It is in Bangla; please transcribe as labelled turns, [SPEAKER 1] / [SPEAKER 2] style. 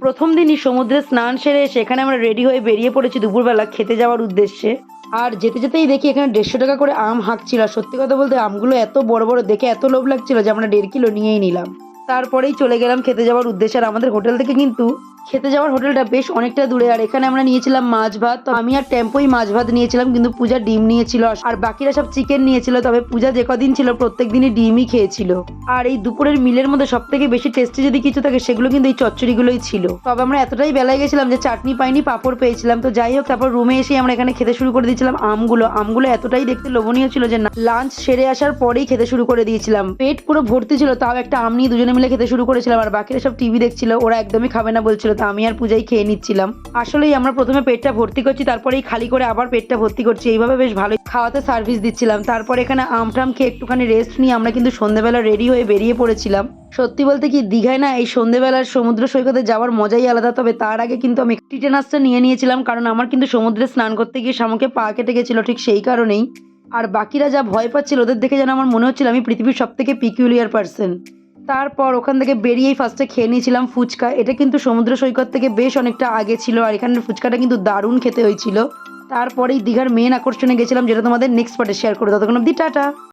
[SPEAKER 1] প্রথম দিনই সমুদ্রে স্নান সেরে সেখানে আমরা রেডি হয়ে বেরিয়ে পড়েছি দুপুরবেলা খেতে যাওয়ার উদ্দেশ্যে। আর যেতে যেতেই দেখি এখানে 150 টাকা করে আম হাঁকছিল। আর সত্যি কথা বলতে আমগুলো এত বড় বড় দেখে এত লোভ লাগছিল যে আমরা 1.5 কিলো নিয়েই নিলাম। তারপরেই চলে গেলাম খেতে যাওয়ার উদ্দেশ্যে। আর আমাদের হোটেল থেকে কিন্তু খেতে যাওয়ার হোটেলটা বেশ অনেকটা দূরে। আর এখানে আমরা নিয়েছিলাম মাছ ভাত। তো আমি আর টেম্পোই মাছ ভাত নিয়েছিলাম, কিন্তু পূজা ডিম নিয়েছিল আর বাকিরা সব চিকেন নিয়েছিল। তবে পূজা যে কদিন ছিল প্রত্যেক দিনই ডিমই খেয়েছিল। আর এই দুপুরের মিলের মধ্যে সব থেকে বেশি টেস্টি যদি কিছু থাকে সেগুলো কিন্তু এই চচ্চড়িগুলোই ছিল। তবে আমরা এতটাই বেলায় গেছিলাম যে চাটনি পাইনি, পাঁপড় পেয়েছিলাম। তো যাই হোক, তারপর রুমে এসে আমরা এখানে খেতে শুরু করে দিয়েছিলাম। আমগুলো এতটাই দেখতে লোভনীয় ছিল যে লাঞ্চ সেরে আসার পরেই খেতে শুরু করে দিয়েছিলাম। পেট পুরো ভর্তি ছিল, তাও একটা আম নিয়ে দুজনে মিলে খেতে শুরু করেছিলাম। আর বাকিরা সব টিভি দেখছিল, ওরা একদমই খাবে না বলছিল, তো আমি আর পূজাই খেয়ে নিচ্ছিলাম। আসলেই আমরা প্রথমে পেটটা ভর্তি করছি, তারপরেই খালি করে আবার পেটটা ভর্তি করছি। এইভাবে বেশ ভালোই খাওয়াতে সার্ভিস দিচ্ছিলাম। তারপর এখানে আমটাম খেয়ে একটুখানি রেস্ট নিয়ে আমরা কিন্তু সন্ধ্যেবেলা রেডি হয়ে বেরিয়ে পড়েছিলাম। সত্যি বলতে কি, দীঘায় না এই সন্ধ্যেবেলার সমুদ্র সৈকতে যাওয়ার মজাই আলাদা। তবে তার আগে কিন্তু আমি টিটেনাসটা নিয়ে নিয়েছিলাম, কারণ আমার কিন্তু সমুদ্রে স্নান করতে গিয়ে শামুকে পা কেটে গেছিল, ঠিক সেই কারণেই। আর বাকিরা যা ভয় পাচ্ছিল ওদের দেখে যেন আমার মনে হচ্ছিল আমি পৃথিবীর সব থেকে পিকুলিয়ার পার্সন। তারপর ওখান থেকে বেরিয়েই ফার্স্টে খেয়ে নিয়েছিলাম ফুচকা। এটা কিন্তু সমুদ্র সৈকত থেকে বেশ অনেকটা আগে ছিল, আর এখানের ফুচকাটা কিন্তু দারুণ খেতে হয়েছিল। তারপরেই দীঘার মেন আকর্ষণে গেছিলাম, যেটা তোমাদের নেক্সট পার্টে শেয়ার করে। ততক্ষণ অব্দি টাটা।